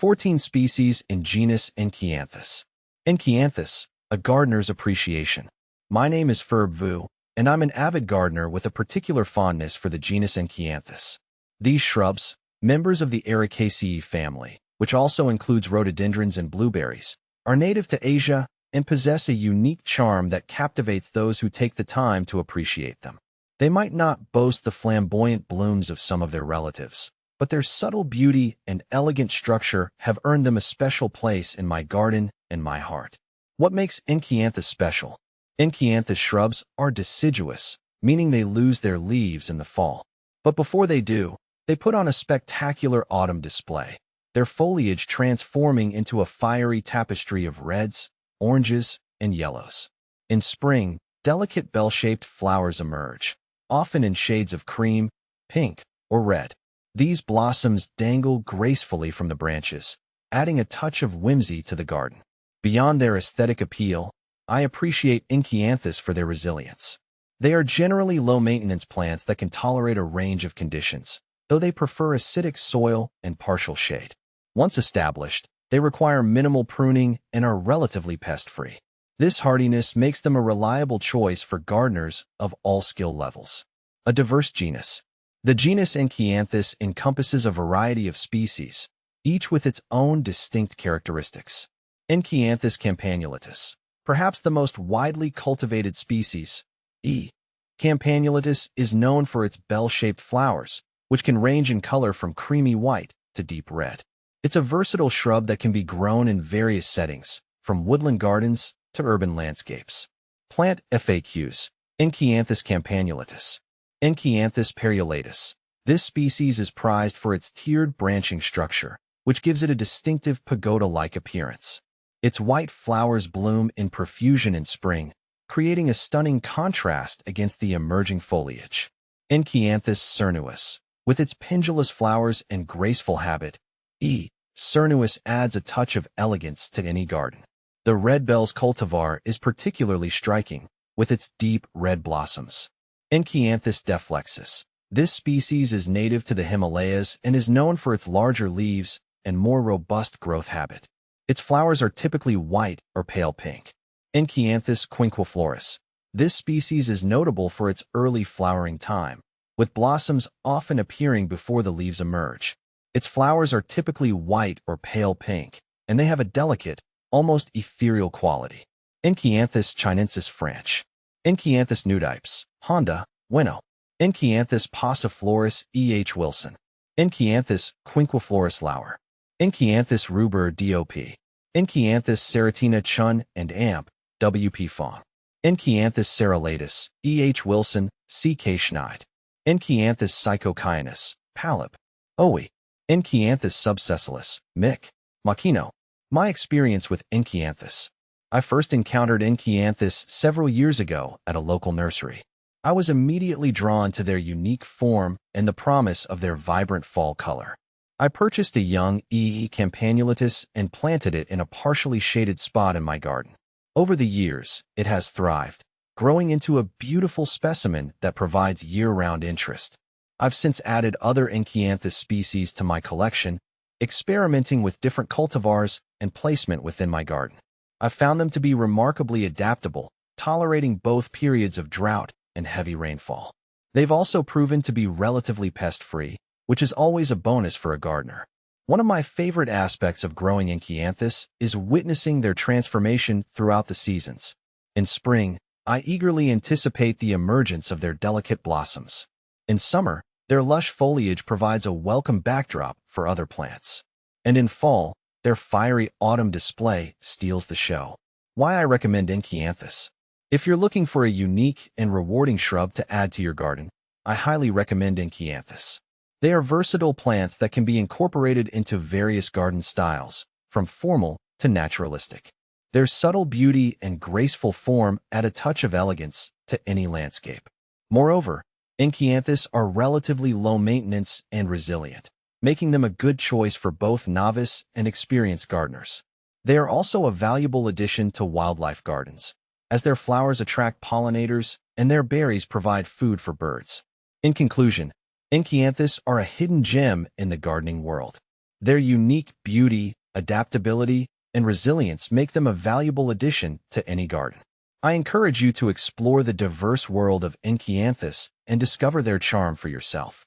14 species in genus Enkianthus. Enkianthus, a gardener's appreciation. My name is Ferb Vu, and I'm an avid gardener with a particular fondness for the genus Enkianthus. These shrubs, members of the Ericaceae family, which also includes rhododendrons and blueberries, are native to Asia and possess a unique charm that captivates those who take the time to appreciate them. They might not boast the flamboyant blooms of some of their relatives, but their subtle beauty and elegant structure have earned them a special place in my garden and my heart. What makes Enkianthus special? Enkianthus shrubs are deciduous, meaning they lose their leaves in the fall. But before they do, they put on a spectacular autumn display, their foliage transforming into a fiery tapestry of reds, oranges, and yellows. In spring, delicate bell-shaped flowers emerge, often in shades of cream, pink, or red. These blossoms dangle gracefully from the branches, adding a touch of whimsy to the garden. Beyond their aesthetic appeal, I appreciate Enkianthus for their resilience. They are generally low-maintenance plants that can tolerate a range of conditions, though they prefer acidic soil and partial shade. Once established, they require minimal pruning and are relatively pest-free. This hardiness makes them a reliable choice for gardeners of all skill levels. A diverse genus. The genus Enkianthus encompasses a variety of species, each with its own distinct characteristics. Enkianthus campanulatus, perhaps the most widely cultivated species. Campanulatus is known for its bell-shaped flowers, which can range in color from creamy white to deep red. It's a versatile shrub that can be grown in various settings, from woodland gardens to urban landscapes. Plant FAQs. Enkianthus campanulatus. Enkianthus periolatus. This species is prized for its tiered branching structure, which gives it a distinctive pagoda-like appearance. Its white flowers bloom in profusion in spring, creating a stunning contrast against the emerging foliage. Enkianthus cernuus. With its pendulous flowers and graceful habit, cernuus adds a touch of elegance to any garden. The red bells cultivar is particularly striking, with its deep red blossoms. Enkianthus deflexus. This species is native to the Himalayas and is known for its larger leaves and more robust growth habit. Its flowers are typically white or pale pink. Enkianthus quinqueflorus. This species is notable for its early flowering time, with blossoms often appearing before the leaves emerge. Its flowers are typically white or pale pink, and they have a delicate, almost ethereal quality. Enkianthus chinensis French. Enkianthus nudipes. Honda, Weno. Enkianthus passiflorus E.H. Wilson. Enkianthus quinqueflorus Lauer. Enkianthus ruber D.O.P. Enkianthus ceratina Chun and Amp, W.P. Fong. Enkianthus cerulatus, E.H. Wilson, C.K. Schneid. Enkianthus psychocyanus, Palip. Owe. Enkianthus subsessilis, Mick. Makino. My experience with Enkianthus. I first encountered Enkianthus several years ago at a local nursery. I was immediately drawn to their unique form and the promise of their vibrant fall color. I purchased a young campanulatus and planted it in a partially shaded spot in my garden. Over the years, it has thrived, growing into a beautiful specimen that provides year-round interest. I've since added other Enkianthus species to my collection, experimenting with different cultivars and placement within my garden. I've found them to be remarkably adaptable, tolerating both periods of drought and heavy rainfall. They've also proven to be relatively pest-free, which is always a bonus for a gardener. One of my favorite aspects of growing Enkianthus is witnessing their transformation throughout the seasons. In spring, I eagerly anticipate the emergence of their delicate blossoms. In summer, their lush foliage provides a welcome backdrop for other plants. And in fall, their fiery autumn display steals the show. Why I recommend Enkianthus. If you're looking for a unique and rewarding shrub to add to your garden, I highly recommend Enkianthus. They are versatile plants that can be incorporated into various garden styles, from formal to naturalistic. Their subtle beauty and graceful form add a touch of elegance to any landscape. Moreover, Enkianthus are relatively low maintenance and resilient, making them a good choice for both novice and experienced gardeners. They are also a valuable addition to wildlife gardens, as their flowers attract pollinators and their berries provide food for birds. In conclusion, Enkianthus are a hidden gem in the gardening world. Their unique beauty, adaptability, and resilience make them a valuable addition to any garden. I encourage you to explore the diverse world of Enkianthus and discover their charm for yourself.